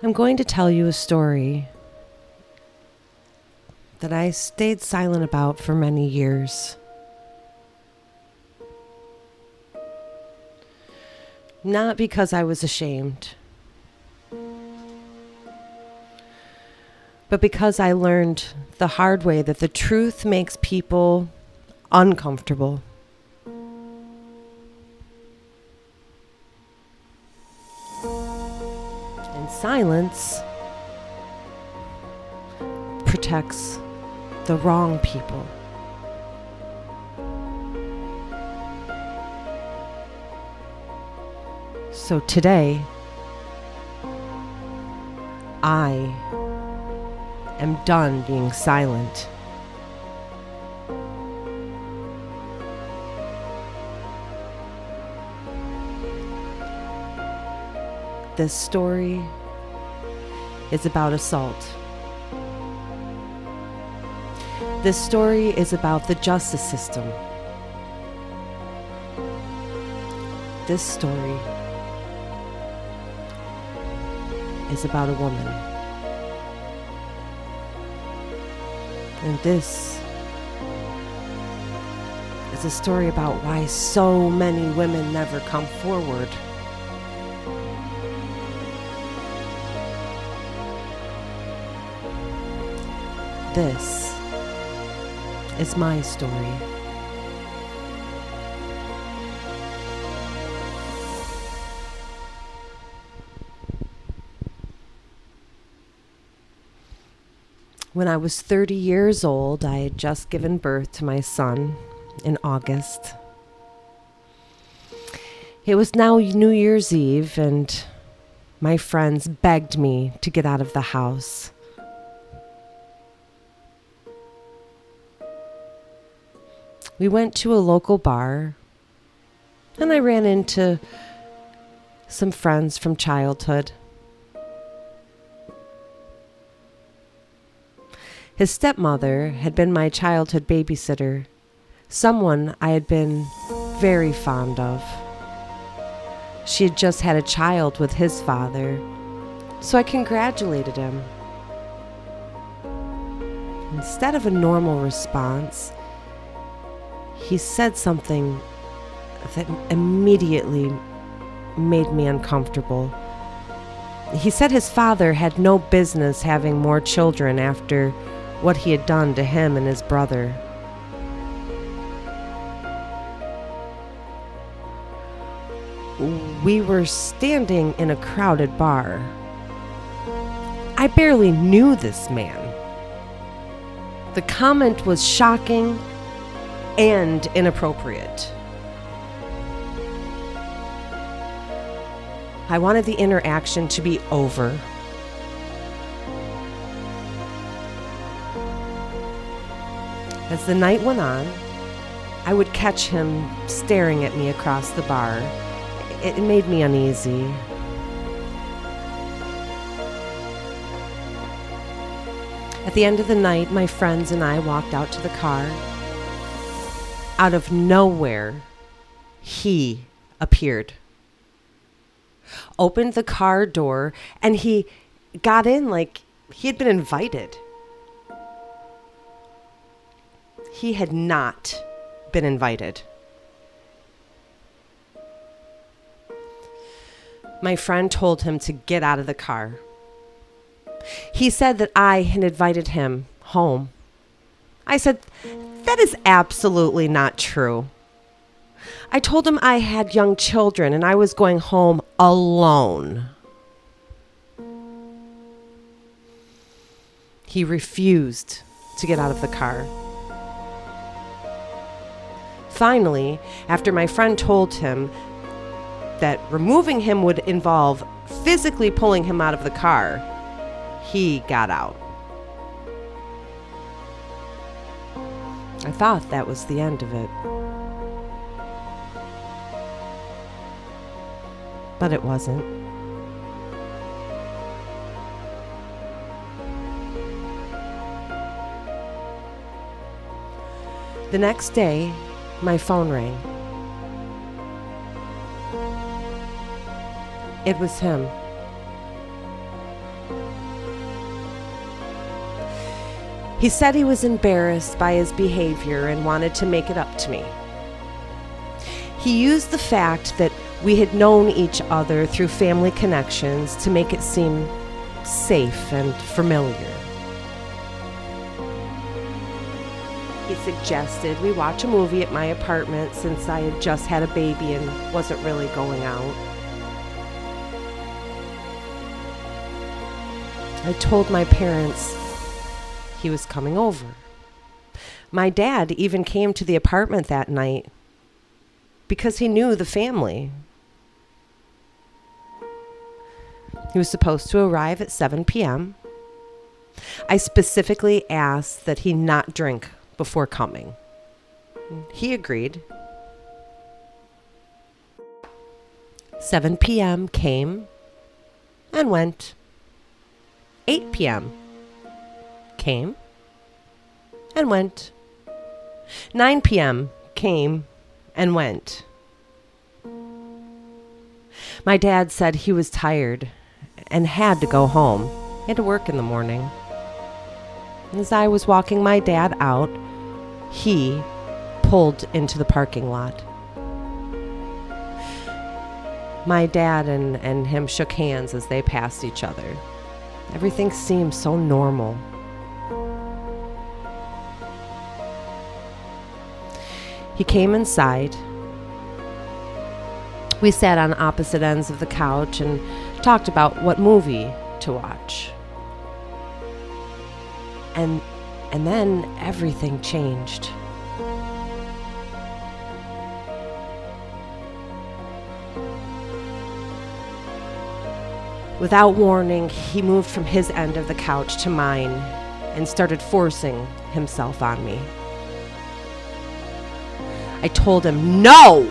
I'm going to tell you a story that I stayed silent about for many years. Not because I was ashamed, but because I learned the hard way that the truth makes people uncomfortable. And silence protects the wrong people. So today, I am done being silent. This story is about assault. This story is about the justice system. This story is about a woman. And this is a story about why so many women never come forward. This is my story. When I was 30 years old, I had just given birth to my son in August. It was now New Year's Eve, and my friends begged me to get out of the house. We went to a local bar, and I ran into some friends from childhood. His stepmother had been my childhood babysitter, someone I had been very fond of. She had just had a child with his father, so I congratulated him. Instead of a normal response, he said something that immediately made me uncomfortable. He said his father had no business having more children after what he had done to him and his brother. We were standing in a crowded bar. I barely knew this man. The comment was shocking and inappropriate. I wanted the interaction to be over. As the night went on, I would catch him staring at me across the bar. It made me uneasy. At the end of the night, my friends and I walked out to the car. Out of nowhere, he appeared. Opened the car door, and he got in like he had been invited. He had not been invited. My friend told him to get out of the car. He said that I had invited him home. I said, "That is absolutely not true." I told him I had young children and I was going home alone. He refused to get out of the car. Finally, after my friend told him that removing him would involve physically pulling him out of the car, he got out. I thought that was the end of it. But it wasn't. The next day, my phone rang. It was him. He said he was embarrassed by his behavior and wanted to make it up to me. He used the fact that we had known each other through family connections to make it seem safe and familiar. He suggested we watch a movie at my apartment since I had just had a baby and wasn't really going out. I told my parents he was coming over. My dad even came to the apartment that night because he knew the family. He was supposed to arrive at 7 p.m. I specifically asked that he not drink before coming. He agreed. 7 p.m. came and went. 8 p.m. came and went. 9 p.m. came and went. My dad said he was tired and had to go home. He had to work in the morning. As I was walking my dad out, he pulled into the parking lot. My dad and him shook hands as they passed each other. Everything seemed so normal. He came inside. We sat on opposite ends of the couch and talked about what movie to watch. And then everything changed. Without warning, he moved from his end of the couch to mine and started forcing himself on me. I told him, no!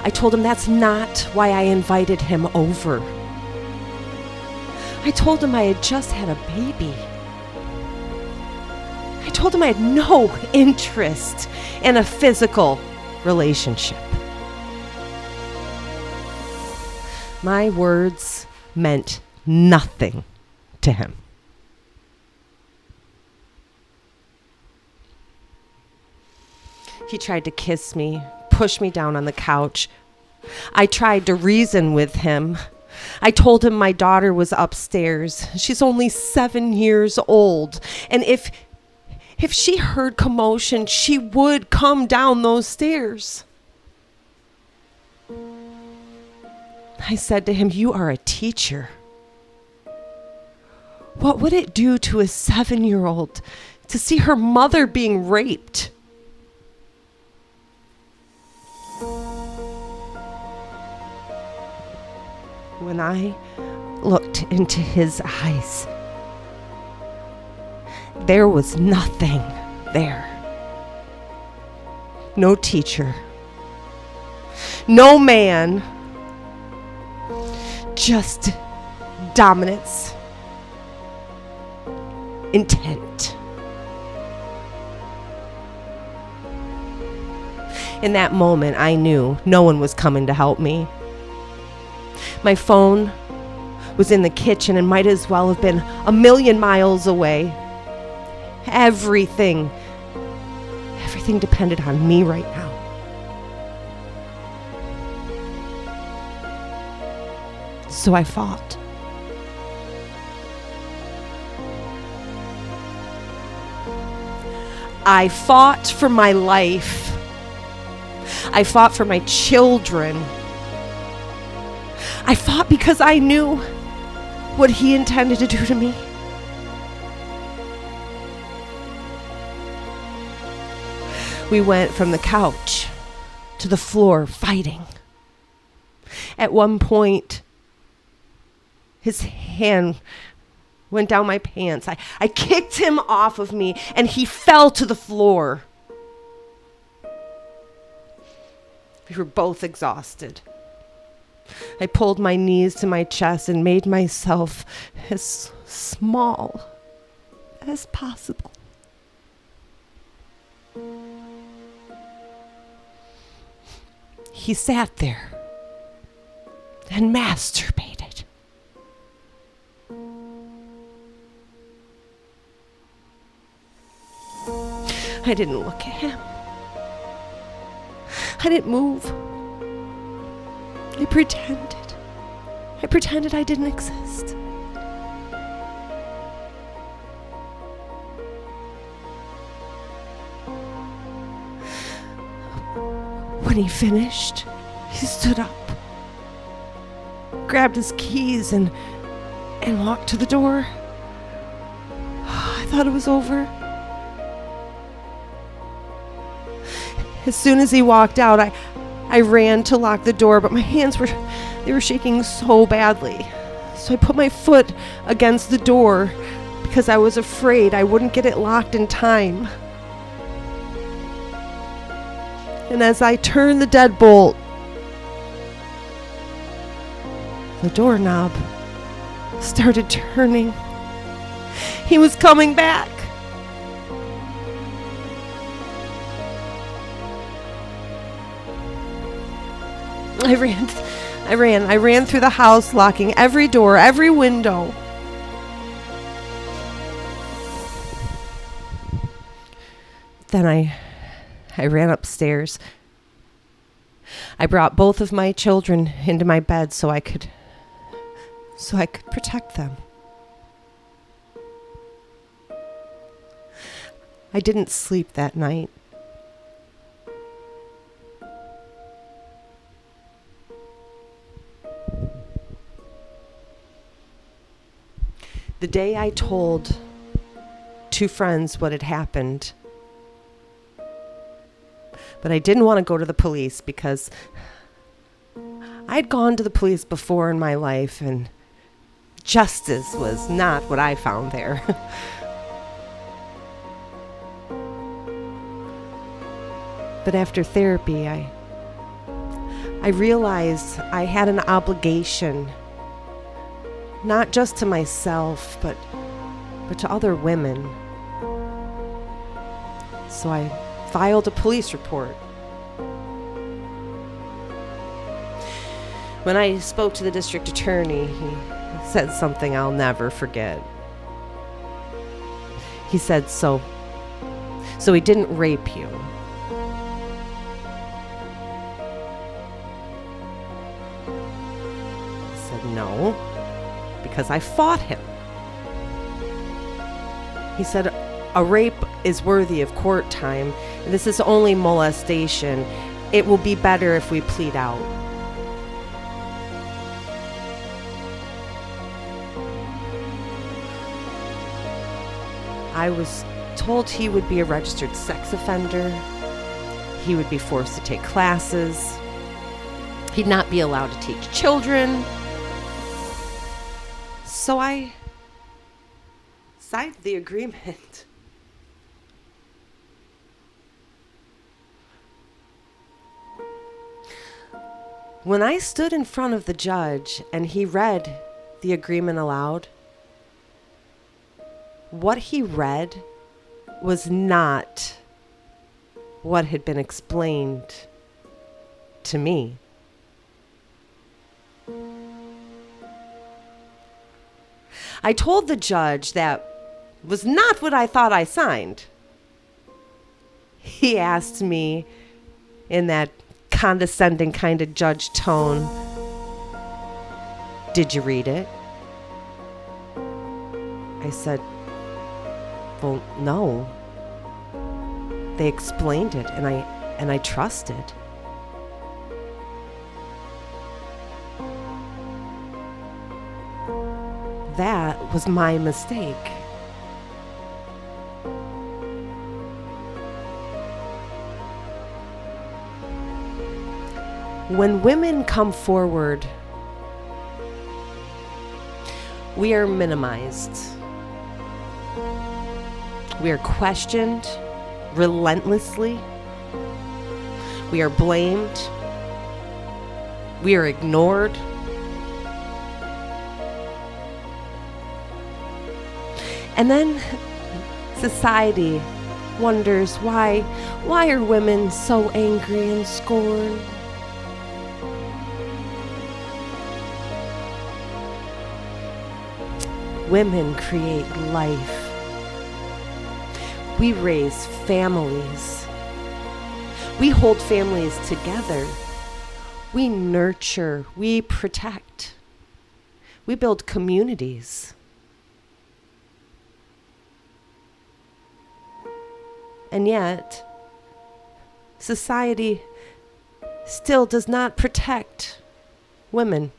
I told him that's not why I invited him over. I told him I had just had a baby. I told him I had no interest in a physical relationship. My words meant nothing to him. He tried to kiss me, push me down on the couch. I tried to reason with him. I told him my daughter was upstairs. She's only 7 years old. And if she heard commotion, she would come down those stairs. I said to him, you are a teacher. What would it do to a 7-year-old to see her mother being raped? When I looked into his eyes, there was nothing there. No teacher. No man. Just dominance. Intent. In that moment, I knew no one was coming to help me. My phone was in the kitchen and might as well have been a million miles away. Everything depended on me right now. So I fought. I fought for my life. I fought for my children. I fought because I knew what he intended to do to me. We went from the couch to the floor fighting. At one point, his hand went down my pants. I kicked him off of me and he fell to the floor. We were both exhausted. I pulled my knees to my chest and made myself as small as possible. He sat there and masturbated. I didn't look at him. I didn't move. I pretended. I didn't exist. When he finished, he stood up, grabbed his keys, and walked to the door. I thought it was over. As soon as he walked out, I ran to lock the door, but my hands were shaking so badly. So I put my foot against the door because I was afraid I wouldn't get it locked in time. And as I turned the deadbolt, the doorknob started turning. He was coming back. I ran through the house, locking every door, every window. Then I ran upstairs. I brought both of my children into my bed so I could protect them. I didn't sleep that night. The day I told two friends what had happened, but I didn't want to go to the police because I'd gone to the police before in my life and justice was not what I found there. But after therapy, I realized I had an obligation, not just to myself, but to other women. So I filed a police report. When I spoke to the district attorney, he said something I'll never forget. He said, so he didn't rape you. I said, no, because I fought him. He said, a rape is worthy of court time. This is only molestation. It will be better if we plead out. I was told he would be a registered sex offender. He would be forced to take classes. He'd not be allowed to teach children. So I signed the agreement. When I stood in front of the judge and he read the agreement aloud, what he read was not what had been explained to me. I told the judge that was not what I thought I signed. He asked me in that condescending kind of judge tone, "Did you read it?" I said, "Well, no." They explained it, and I trusted. That was my mistake. When women come forward, we are minimized. We are questioned relentlessly. We are blamed. We are ignored. And then society wonders why are women so angry and scorned? Women create life. We raise families. We hold families together. We nurture. We protect. We build communities. And yet, society still does not protect women.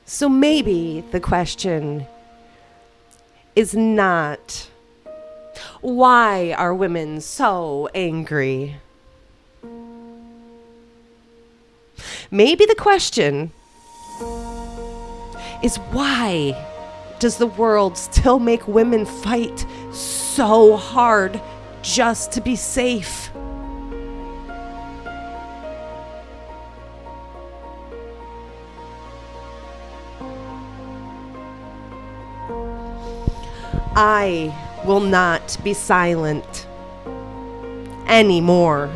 So maybe the question is not, why are women so angry? Maybe the question is, why does the world still make women fight so hard just to be safe? I will not be silent anymore.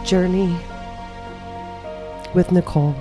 Journey with Nicole.